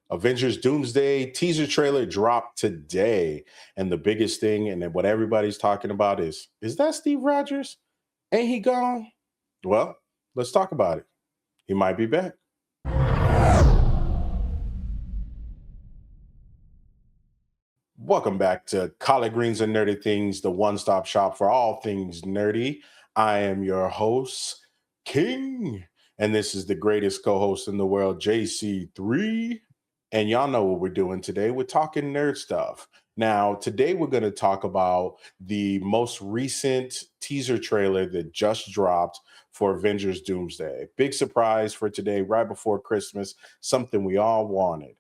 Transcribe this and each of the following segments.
Avengers Doomsday teaser trailer dropped today. And the biggest thing, and then what everybody's talking about is that Steve Rogers? Ain't he gone? Well, let's talk about it. He might be back. Welcome back to Collard Greens and Nerdy Things, the one stop shop for all things nerdy. I am your host, King, and this is the greatest co host in the world, JC3. And y'all know what we're doing today. We're talking nerd stuff. Now, today we're going to talk about the most recent teaser trailer that just dropped for Avengers Doomsday. Big surprise for today, right before Christmas, something we all wanted.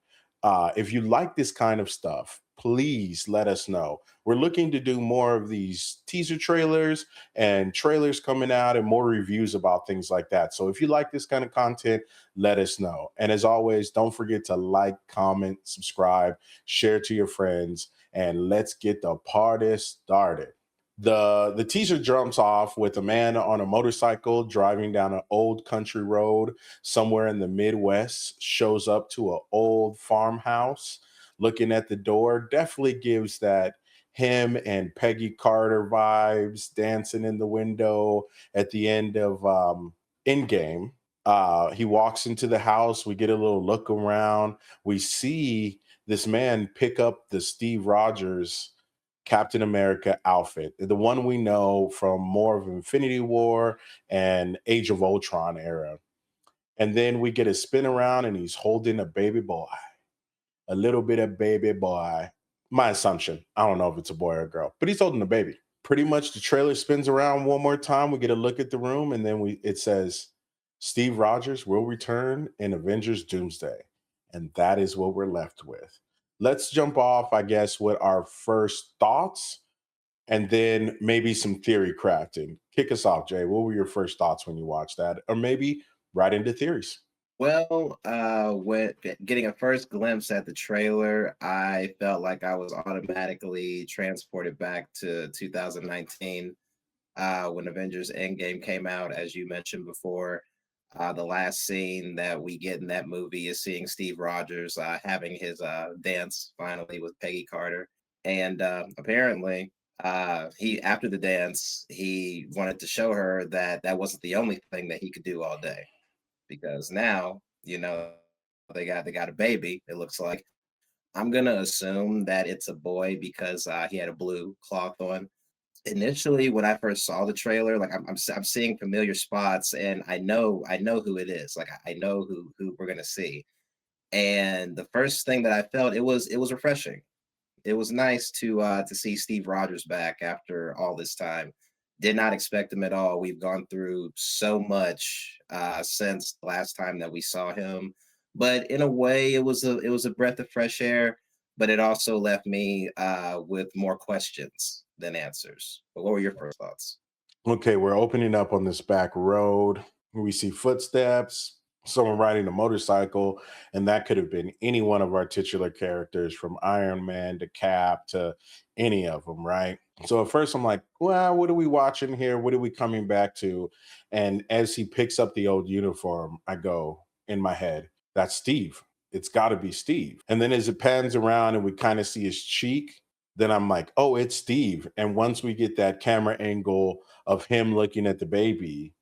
If you like this kind of stuff, please let us know. We're looking to do more of these teaser trailers and trailers coming out and more reviews about things like that. So if you like this kind of content, let us know. And as always, don't forget to like, comment, subscribe, share to your friends, and let's get the party started. The teaser jumps off with a man on a motorcycle driving down an old country road somewhere in the Midwest, shows up to an old farmhouse. Looking at the door definitely gives that him and Peggy Carter vibes, dancing in the window at the end of Endgame. He walks into the house. We get a little look around. We see this man pick up the Steve Rogers Captain America outfit, the one we know from more of Infinity War and Age of Ultron era. And then we get a spin around and he's holding a baby boy, a little bit of baby boy. My assumption, I don't know if it's a boy or a girl, but he's holding a baby. Pretty much the trailer spins around one more time. We get a look at the room and then it says Steve Rogers will return in Avengers Doomsday. And that is what we're left with. Let's jump off, I guess, with our first thoughts and then maybe some theory crafting. Kick us off, Jay. What were your first thoughts when you watched that? Or maybe right into theories. Well, when getting a first glimpse at the trailer, I felt like I was automatically transported back to 2019, when Avengers Endgame came out. As you mentioned before, the last scene that we get in that movie is seeing Steve Rogers having his dance finally with Peggy Carter, and apparently, he after the dance, he wanted to show her that that wasn't the only thing that he could do all day because now they got a baby. It looks like I'm gonna assume that it's a boy because he had a blue cloth on. Initially, when I first saw the trailer, like I'm seeing familiar spots, and I know who it is. Like I know who we're gonna see. And the first thing that I felt it was refreshing. It was nice to see Steve Rogers back after all this time. Did not expect him at all. We've gone through so much since the last time that we saw him, but in a way, it was a breath of fresh air. But it also left me with more questions than answers. But what were your first thoughts? Okay, we're opening up on this back road. We see footsteps, someone riding a motorcycle, and that could have been any one of our titular characters from Iron Man to Cap to any of them, right? So at first I'm like, well, what are we watching here? What are we coming back to? And as he picks up the old uniform, I go in my head, that's Steve. It's got to be Steve. And then as it pans around and we kind of see his cheek, then I'm like, oh, it's Steve. And once we get that camera angle of him looking at the baby,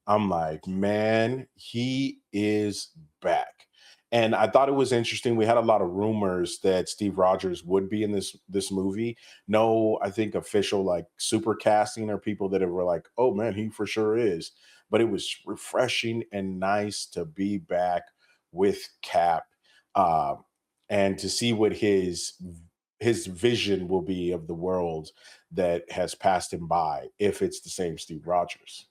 I'm like, man, he is back. And I thought it was interesting. We had a lot of rumors that Steve Rogers would be in this movie. No, I think official like super casting or people that were like, oh man, he for sure is. But it was refreshing and nice to be back with Cap, uh, and to see what his vision will be of the world that has passed him by if it's the same Steve Rogers.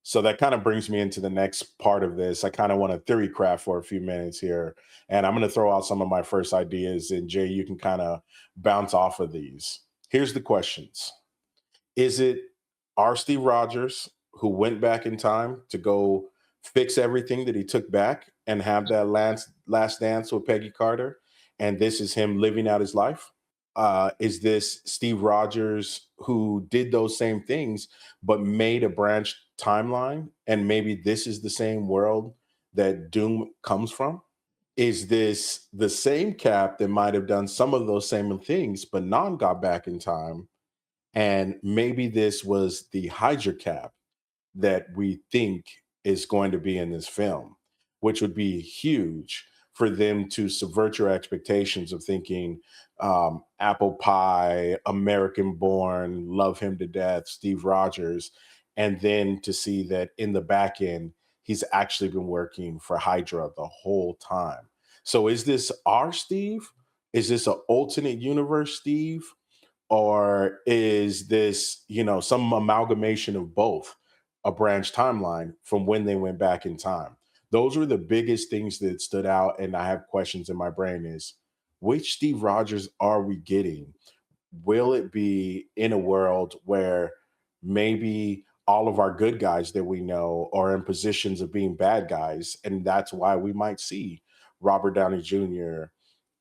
So that kind of brings me into the next part of this. I kind of want to theory craft for a few minutes here, and I'm going to throw out some of my first ideas, and Jay, you can kind of bounce off of these. Here's the questions: Is it our Steve Rogers who went back in time to go fix everything that he took back and have that last dance with Peggy Carter, and this is him living out his life? Is this Steve Rogers who did those same things but made a branch timeline? And maybe this is the same world that Doom comes from? Is this the same Cap that might have done some of those same things, but non got back in time? And maybe this was the Hydra Cap that we think is going to be in this film, which would be huge for them to subvert your expectations of thinking apple pie, American born, love him to death, Steve Rogers, and then to see that in the back end, he's actually been working for Hydra the whole time. So is this our Steve? Is this an alternate universe Steve? Or is this, some amalgamation of both, a branch timeline from when they went back in time? Those were the biggest things that stood out, and I have questions in my brain: is which Steve Rogers are we getting? Will it be in a world where maybe all of our good guys that we know are in positions of being bad guys, and that's why we might see Robert Downey Jr.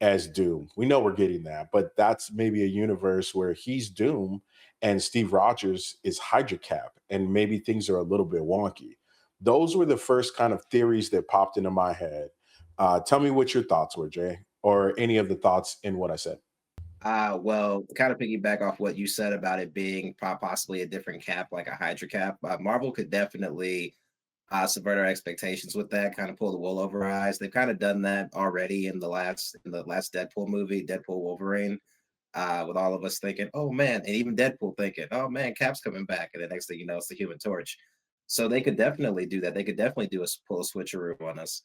as Doom? We know we're getting that, but that's maybe a universe where he's Doom and Steve Rogers is Hydra Cap, and maybe things are a little bit wonky. Those were the first kind of theories that popped into my head. Tell me what your thoughts were, Jay, or any of the thoughts in what I said. Well, kind of piggyback off what you said about it being possibly a different cap, like a Hydra cap. Marvel could definitely subvert our expectations with that, kind of pull the wool over our eyes. They've kind of done that already in the last Deadpool movie, Deadpool Wolverine, with all of us thinking, "Oh man," and even Deadpool thinking, "Oh man, Cap's coming back," and the next thing you know, it's the Human Torch. So they could definitely do that. They could definitely pull a switcheroo on us.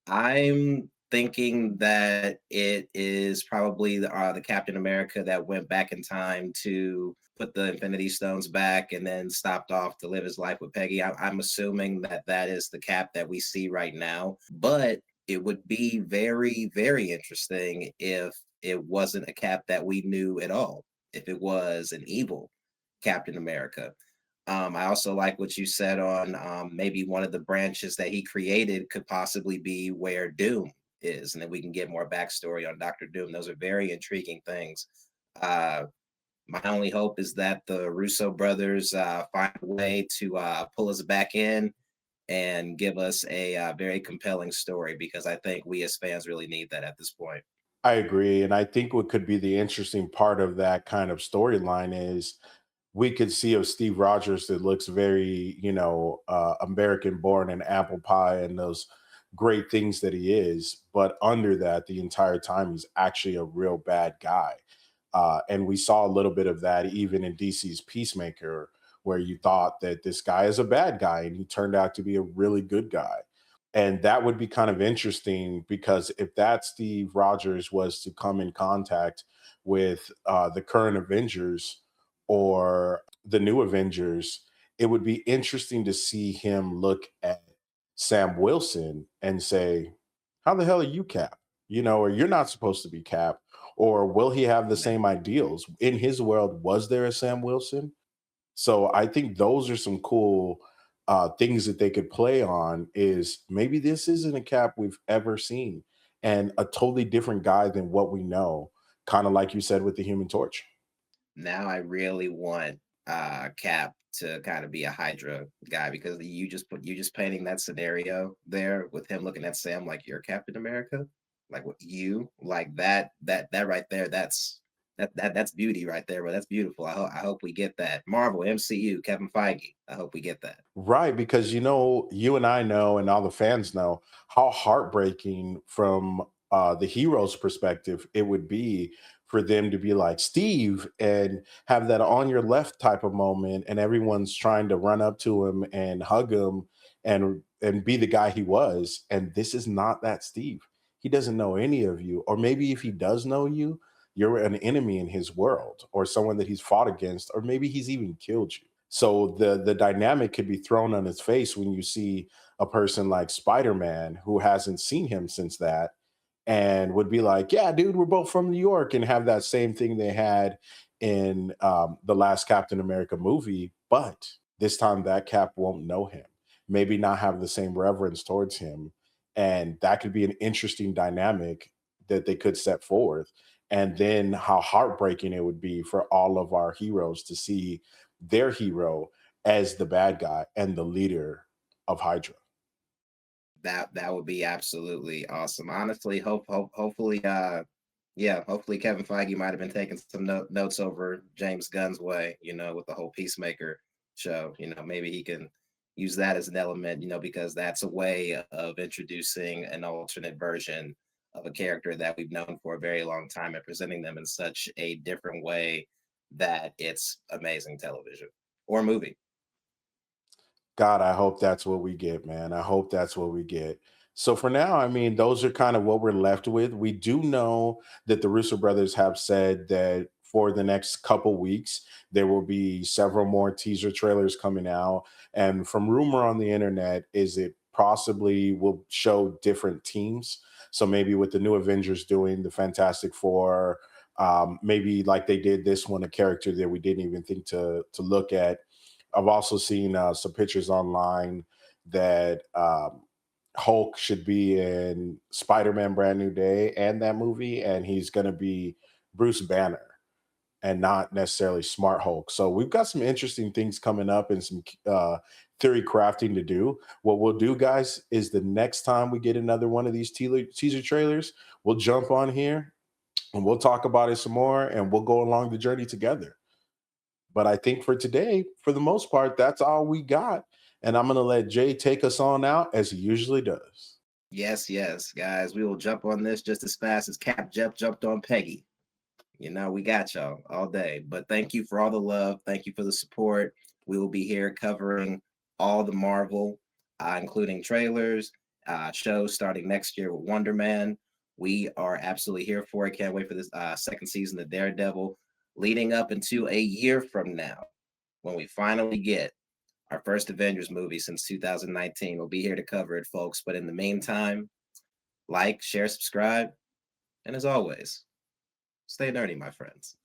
I'm thinking that it is probably the Captain America that went back in time to put the Infinity Stones back and then stopped off to live his life with Peggy. I'm assuming that that is the Cap that we see right now, but it would be very, very interesting if it wasn't a Cap that we knew at all. If it was an evil Captain America. I also like what you said on maybe one of the branches that he created could possibly be where Doom is, and then we can get more backstory on Doctor Doom. Those are very intriguing things. Uh, my only hope is that the Russo brothers find a way to pull us back in and give us a very compelling story because I think we as fans really need that at this point. I agree. And I think what could be the interesting part of that kind of storyline is we could see a Steve Rogers that looks very, American born and apple pie and those great things that he is. But under that, the entire time, he's actually a real bad guy. And we saw a little bit of that even in DC's Peacemaker, where you thought that this guy is a bad guy and he turned out to be a really good guy. And that would be kind of interesting because if that Steve Rogers was to come in contact with the current Avengers or the new Avengers, it would be interesting to see him look at Sam Wilson and say, "How the hell are you Cap? Or you're not supposed to be Cap." Or will he have the same ideals? In his world, was there a Sam Wilson? So I think those are some cool things that they could play on. Is maybe this isn't a Cap we've ever seen, and a totally different guy than what we know. Kind of like you said with the Human Torch. Now I really want Cap to kind of be a Hydra guy because you just painting that scenario there with him looking at Sam like you're Captain America, like what you like that right there. That's beauty right there, but that's beautiful. I hope we get that. Marvel, MCU, Kevin Feige. I hope we get that. Right, because you and I know, and all the fans know how heartbreaking from the hero's perspective it would be for them to be like Steve and have that on your left type of moment, and everyone's trying to run up to him and hug him and be the guy he was, and this is not that Steve. He doesn't know any of you, or maybe if he does know you, you're an enemy in his world, or someone that he's fought against, or maybe he's even killed you. So the dynamic could be thrown on its face when you see a person like Spider-Man who hasn't seen him since that and would be like, "Yeah, dude, we're both from New York," and have that same thing they had in the last Captain America movie, but this time that Cap won't know him, maybe not have the same reverence towards him, and that could be an interesting dynamic that they could set forth. And then how heartbreaking it would be for all of our heroes to see their hero as the bad guy and the leader of Hydra. That would be absolutely awesome. Honestly, hopefully, yeah, hopefully Kevin Feige might have been taking some notes over James Gunn's way, with the whole Peacemaker show. Maybe he can use that as an element, because that's a way of introducing an alternate version of a character that we've known for a very long time and presenting them in such a different way that it's amazing television or movie. God, I hope that's what we get, man. I hope that's what we get. So for now, I mean, those are kind of what we're left with. We do know that the Russo brothers have said that for the next couple weeks, there will be several more teaser trailers coming out. And from rumor on the internet, is it possibly will show different teams. So maybe with the new Avengers doing the Fantastic Four, maybe like they did this one, a character that we didn't even think to look at. I've also seen some pictures online that Hulk should be in Spider-Man: Brand New Day and that movie, and he's going to be Bruce Banner and not necessarily Smart Hulk. So we've got some interesting things coming up and some theory crafting to do. What we'll do, guys, is the next time we get another one of these teaser trailers, we'll jump on here and we'll talk about it some more, and we'll go along the journey together. But I think for today, for the most part, that's all we got. And I'm going to let Jay take us on out as he usually does. Yes, yes, guys, we will jump on this just as fast as Cap jumped on Peggy. We got y'all all day. But thank you for all the love. Thank you for the support. We will be here covering all the Marvel, including trailers, shows starting next year with Wonder Man. We are absolutely here for it. Can't wait for this second season of Daredevil, leading up into a year from now when we finally get our first Avengers movie since 2019. We'll be here to cover it, folks. But in the meantime, like, share, subscribe, and as always, stay nerdy, my friends.